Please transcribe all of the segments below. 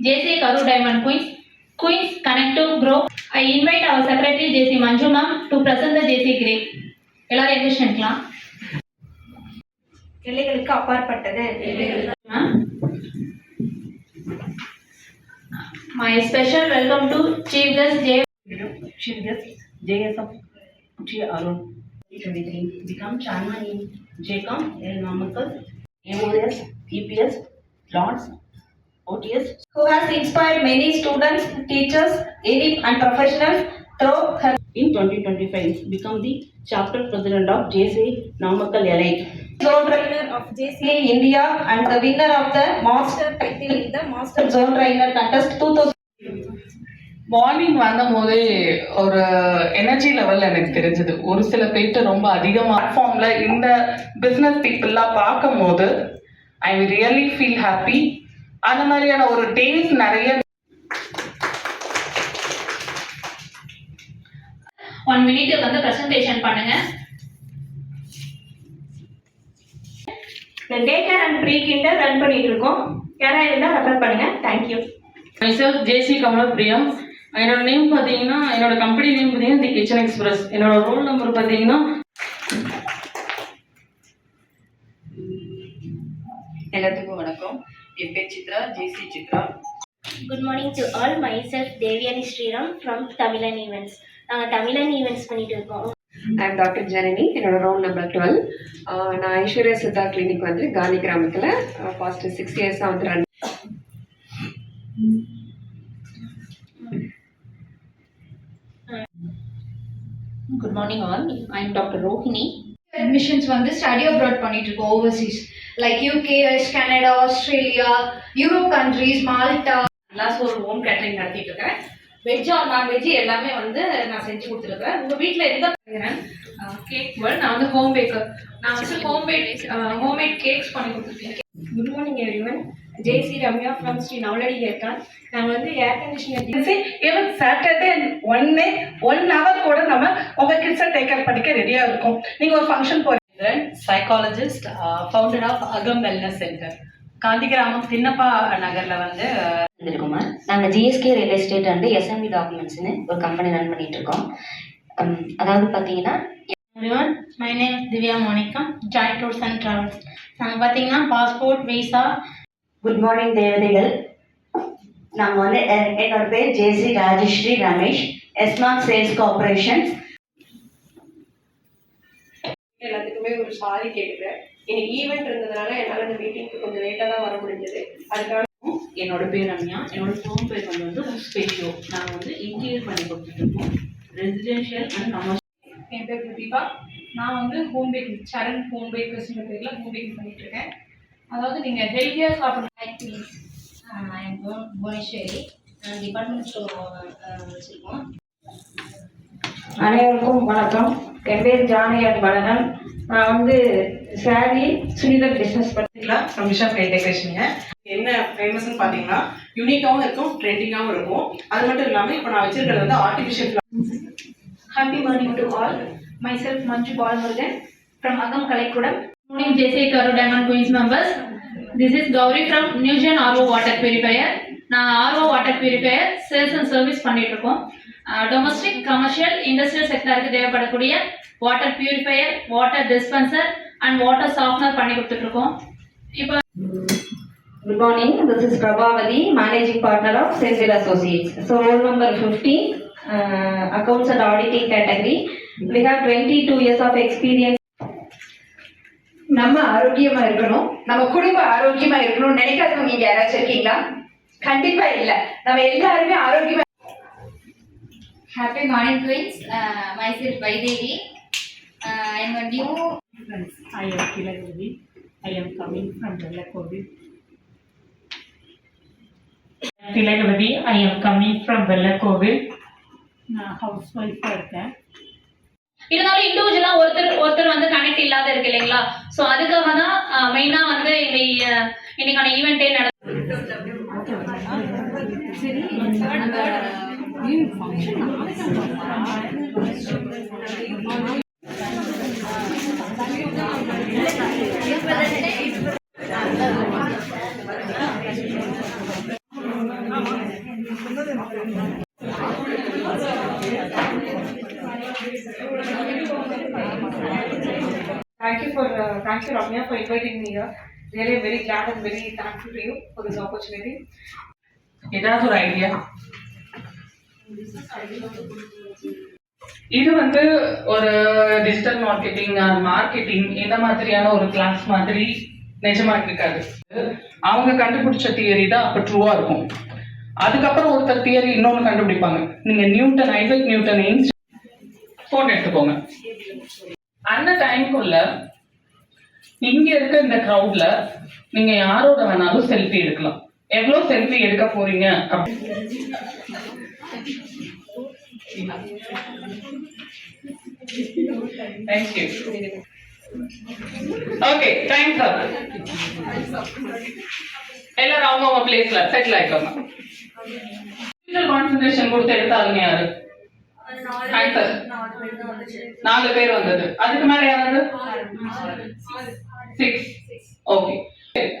JC Karu Diamond Queens Connect to Grow. I invite our secretary JC Manju ma'am to present the JC grade. எல்லாரும் எந்திரிச்சு நிக்கலாம். எல்லைகளுக்கு அப்பாற்பட்டது. My special welcome to Chief Guest JS of T. Arun. 2023 become chairman in JCOM, Namakkal, MOS, EPS, Lords, OTS. Who has inspired many students, teachers, elite and professionals through her. In 2025, become the chapter president of JCA Namakkal Elite. Zone trainer of JCA India and the winner of the master title in the master zone trainer contest 2000. Morning வந்தபோதே ஒரு energy level எனக்கு தெரிஞ்சது. ஒரு சில பேர்கிட்ட ரொம்ப அதிகமாக பிளாட்ஃபார்ம்ல இந்த பிஸ்னஸ் பீப்புளெலாம் பார்க்கும் போது ஐ ரியலி ஃபீல் ஹாப்பி. அந்த மாதிரியான ஒரு டேஸ் நிறைய 1 minute வந்து பிரசன்டேஷன் பண்ணுங்க. Day care and pre kinder run பண்ணிட்டு இருக்கோம். யாராவது இருந்தால் ரெஃபர் பண்ணுங்க. தேங்க்யூ. Myself JC Kamalapriyam. என்னோட நேம் பார்த்தீங்கன்னா, என்னோட கம்பெனி நேம் பார்த்தீங்கன்னா தி கிச்சன் எக்ஸ்பிரஸ். என்னோட ரோல் நம்பர் பார்த்தீங்கன்னா எல்லாத்துக்கும் வணக்கம். என் பேர் சித்ரா, ஜேசி Chitra. Good morning to all. Myself Devyani Sriram from Tamilan Events. நாங்கள் தமிழன் ஈவெண்ட்ஸ் பண்ணிட்டு இருக்கோம். I am doctor Janani. என்னோட ரோல் நம்பர் 12. நான் ஐஸ்வர்யா சித்தா கிளினிக் வந்து காந்தி கிராமத்தில் ஃபாஸ்ட் 6 இயர்ஸாக வந்து run. Good morning all. I am Dr. Rohini. Admissions வந்து ஸ்டடி அப்ராட் பண்ணிட்டு இருக்கோம். Overseas like UK, Canada, Australia, Europe countries, Malta. Last ஒரு ஹோம் கேட்டரிங் நடத்திட்டு இருக்கேன். வெஜ் ஆர் நான்வெஜ் எல்லாமே வந்து நான் செஞ்சு கொடுத்துருக்கேன். உங்கள் வீட்டில் எந்த கேக் வேர்ல்ட். நான் வந்து ஹோம் பேக்கர். நான் வந்து ஹோம்மேட் கேக்ஸ் பண்ணி கொடுத்துருக்கேன். Good morning everyone. Jaisy Ramya from Sri Navaladi ஏற்கான். நாங்கள் வந்து air conditioner even Saturday 1 hour கூட நம்ம உங்கள் கிட்ஸை டேக் கேர் பண்ணிக்க ரெடியாக இருக்கும். நீங்கள் ஒரு ஃபங்க்ஷன் போகிறீங்க. Psychologist, founder of Agam wellness centre, Gandhi Gramam Thinnappa நகரில் வந்து இருக்கோமா. நாங்கள் GSK real estate and SMB டாக்குமெண்ட்ஸ்னு ஒரு கம்பெனி ரன் பண்ணிட்டு இருக்கோம். அதாவது பார்த்தீங்கன்னா, my name Divya Monica, Joy tours and travels. நாங்கள் பார்த்தீங்கன்னா பாஸ்போர்ட், விசா. குட் மார்னிங் தேவதைகள். நாங்கள் வந்து என்னோட பேர் ஜேசி ராஜஸ்ரீ ரமேஷ், எஸ்மார்க் சேல்ஸ் கார்பரேஷன். எல்லாத்துக்குமே ஒரு சாரி கேட்குறேன். இன்னைக்கு ஈவெண்ட் இருந்ததுனால என்னால் இந்த மீட்டிங்க்கு கொஞ்சம் லேட்டாக தான் வர முடிஞ்சது. அதுக்காக என்னோட பேர் ரம்யா. என்னோட ஃபோன் பேர் வந்து ஸ்பேஷியோ. நாங்கள் வந்து இன்டீரியர் பண்ணி கொடுத்துட்ருக்கோம், ரெசிடென்ஷியல் அண்ட் கமர்ஷியல். என் பேர் பிரதீபா. நான் வந்து ஹோம் பேக்கிங், சரண் ஹோம் பேக்கர்ஸ்ன்ற பேரில் ஹோம் பேக்கிங் பண்ணிட்டு இருக்கேன். அதாவது நீங்கள் ஹெல்த்தியாக சாப்பிட்ற please. I am Bhuvaneshwari. Department store வச்சுருக்கோம். அனைவருக்கும் வணக்கம். என் பேர் ஜானகி வளனன். நான் வந்து சாரி சுனிதர் பிஸ்னஸ் பண்ணிக்கலாம். கமிஷா கை டெக்கரேஷனுங்க. என்ன ஃபேமஸ்ன்னு பார்த்தீங்கன்னா யூனிக்காகவும் இருக்கும், ட்ரெண்டிங்காகவும் இருக்கும். அது மட்டும் இல்லாமல் இப்போ நான் வச்சிருக்கிறது வந்து artificial. Happy morning to all. Myself Manju Balmurugan from Agam Kalaikudam. Morning JC Karu Diamond Queens members. This is Gauri from Newgen RO Water Purifier. நான் RO Water Purifier sales and service பண்ணிட்டு இருக்கோம். Domestic, commercial, industrial செக்டருக்கு தேவைப்படக்கூடிய water purifier, water dispenser and water softener பண்ணி கொடுத்துட்டு இருக்கோம். இப்போ Good morning. This is Prabhavati, managing partner of Senthil Associates. So roll number 15, accounts and auditing category. We have 22 years of experience. நம்ம ஆரோக்கியமா இருக்கணும், நம்ம குடும்பம் ஆரோக்கியமா இருக்கணும் நினைக்காதவங்க நீங்க யாராச்சும் இருக்கீங்களா? கண்டிப்பா இல்ல. நம்ம எல்லாருமே ஆரோக்கியமா. Happy morning twins. Myself Vaidevi. I am a new. I am Tilagavati. I am coming from Vellakovil. Tilagavati. I am coming from Vellakovil. நான் ஹவுஸ் ஒய்ஃபாக இருக்கேன். இருந்தாலும் இண்டிவிஜுவலாக ஒருத்தர் வந்து கனெக்ட் இல்லாத இருக்கு இல்லைங்களா? ஸோ அதுக்காக தான் மெயினாக வந்து இன்னைக்கான ஈவெண்ட்டே thank you Ramya for inviting me here. Really very glad and very thankful to you for this opportunity. ஏதாவது ஒரு ஐடியா? இது வந்து ஒரு டிஜிட்டல் மார்க்கெட்டிங் இந்த மாதிரியான ஒரு கிளாஸ் மாதிரி நிஜமா இருக்காது. அவங்க கண்டுபிடிச்ச தியரி தான் அப்ப ட்ரூவா இருக்கும். அதுக்கப்புறம் ஒருத்தர் தியரி இன்னொன்னு கண்டுபிடிப்பாங்க. நீங்க ஐசக் நியூட்டன் போட்டோ எடுத்துக்கோங்க. அந்த டைமுக்குள்ள இங்க இருக்க இந்த க்ரௌட்ல நீங்க யாரோட வேணாலும் செல்ஃபி எடுக்கலாம். எவ்வளவு செல்ஃபி எடுக்க போறீங்க? Thank you. Okay, thanks sir. எல்லாரும் அவங்க பிளேஸ்ல செட்டில் ஆயிக்கோங்க. கான்சென்ட்ரேஷன் கொடுத்து எடுத்தாலுங்க யாரு? ஆன்சர் 4 பேர் வந்தது. அதுக்கு மேல யாராவது? 6. Okay.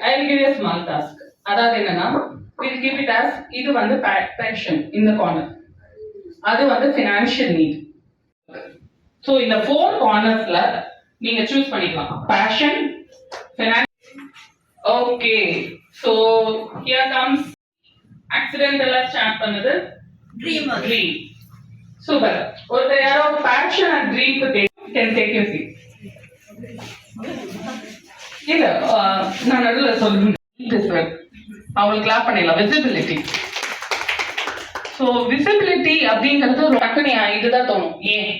I will give you a small task. அதாவது என்னன்னா, we'll keep it as இது வந்து passion in the corner. அது வந்து financial need. So இந்த 4 cornersல நீங்க choose பண்ணிக்கலாம். Passion, finance. Okay. So here comes accidental start பண்ணது dream. Super. ஒருத்தர் யாரோ passion and dream can take your seat. இல்ல நான் நடுவில் சொல்றேன். அவங்களுக்கு கிளாப் பண்ணிடலாம். விசிபிலிட்டி. ஸோ விசிபிலிட்டி அப்படிங்கிறது ஒரு டக்குனு இதுதான் தோணும். ஏன்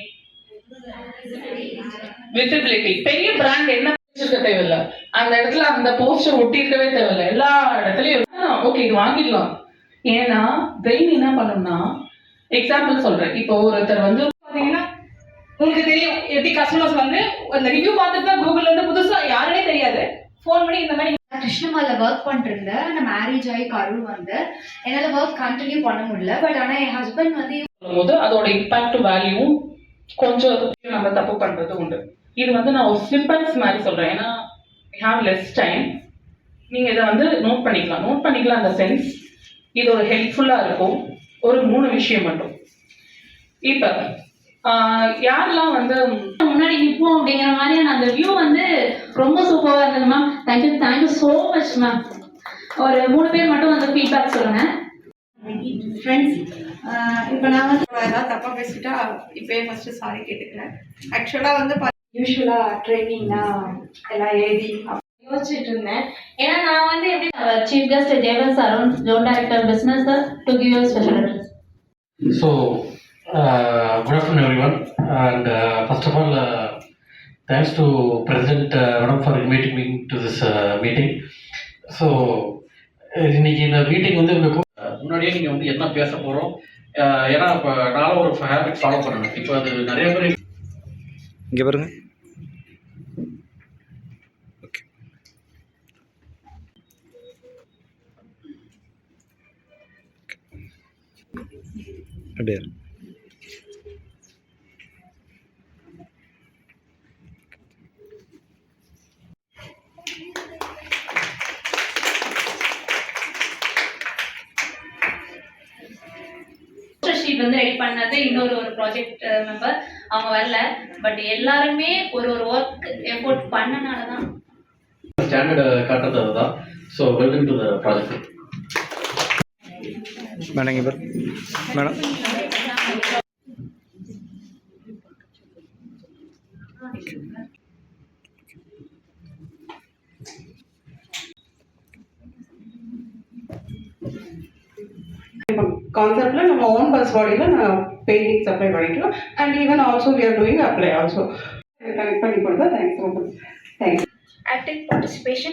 விசிபிலிட்டி? பெரிய பிராண்ட் என்ன வச்சிருக்க தேவையில்லை, அந்த இடத்துல அந்த போஸ்டர் ஒட்டி இருக்கவே தேவையில்லை, எல்லா இடத்துலயும் ஓகே இது வாங்கிடலாம். ஏன்னா பிரெயின் என்ன பண்ணணும்னா, எக்ஸாம்பிள் சொல்றேன். இப்போ ஒருத்தர் வந்து பாத்தீங்கன்னா உங்களுக்கு தெரியும் எப்படி கஸ்டமர்ஸ் வந்து அந்த ரிவ்யூ பார்த்துட்டு தான் கூகுள்ல இருந்து புதுசா யாருனே தெரியாது ஃபோன் பண்ணி இந்த மாதிரி கிருஷ்ணமால ஒர்க் பண்ணிருந்தேன். நான் மேரேஜ் ஆகி கரூர் வந்து என்னால ஒர்க் கண்டினியூ பண்ண முடியல. பட் ஆனா என் ஹஸ்பண்ட் வந்து போது அதோட இம்பாக்ட் வேல்யூ கொஞ்சம் நம்ம தப்பு பண்றது உண்டு. இது வந்து நான் ஒரு ஸ்னிப்பட்ஸ் மாதிரி சொல்றேன். ஏன்னா ஹேவ் லெஸ் டைம். நீங்க இதை வந்து நோட் பண்ணிக்கலாம் அந்த சென்ஸ். இது ஒரு ஹெல்ப்ஃபுல்லா இருக்கும். ஒரு 3 விஷயம் மட்டும். இப்ப யாரெல்லாம் வந்து முன்னாடி நிற்போம் அப்படிங்கிற மாதிரியான அந்த வியூ வந்து ரொம்ப சூப்பராக இருந்தது ma'am. Thank you so much ma'am. ஒரு 3 பேர் மட்டும் வந்து ஃபீட்பேக் சொல்லுங்க. ஃப்ரெண்ட்ஸ், இப்போ நான் வந்து ஏதாவது தப்பாக பேசிட்டா இப்போயே ஃபஸ்ட்டு சாரி கேட்டுக்கிறேன். ஆக்சுவலாக வந்து யூஸ்வலாக ட்ரைனிங்னா எல்லாம் எழுதி யோசிச்சுட்டு இருந்தேன். ஏன்னா நான் வந்து எப்படி chief guest Jayavel sir, zone director business sir, to give you special address. So, good afternoon everyone, and first of all, thanks to President Madam for inviting me to this meeting. So, இன்னைக்கு இந்த meeting வந்து முன்னாடியே நீங்கள் வந்து என்ன பேச போகிறோம், ஏன்னா இப்போ நானும் ஒரு ஹேபிட் ஃபாலோ பண்ணணும். இப்போ அது நிறைய பேர் இங்கே பாருங்க. அப்படியே ஷீட் வந்து ரெடி பண்ணது இன்னொரு ப்ராஜெக்ட் மெம்பர், அவங்க வரல. பட் எல்லாருமே ஒரு ஒர்க் எஃபோர்ட் பண்ணனால தான் ஸ்டாண்டர்டு காட்டுறது அதுதான். So welcome to the project. Madam இங்கே பாரு மேடம். கான்செப்ட்ல நம்ம ஓன் பஸ் பாடியில் நான் பெயிண்டிங் சப்ளை பண்ணிக்கலாம். And even also we are doing apply also. Connect பண்ணி கொடுத்தா thanks so much. Thanks. Active participation.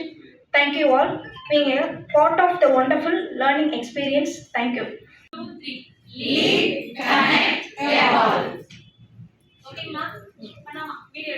Thank you all being a part of the wonderful learning experience. Thank you. 2, 3. Lead, connect, evolve. Okay, ma. Video.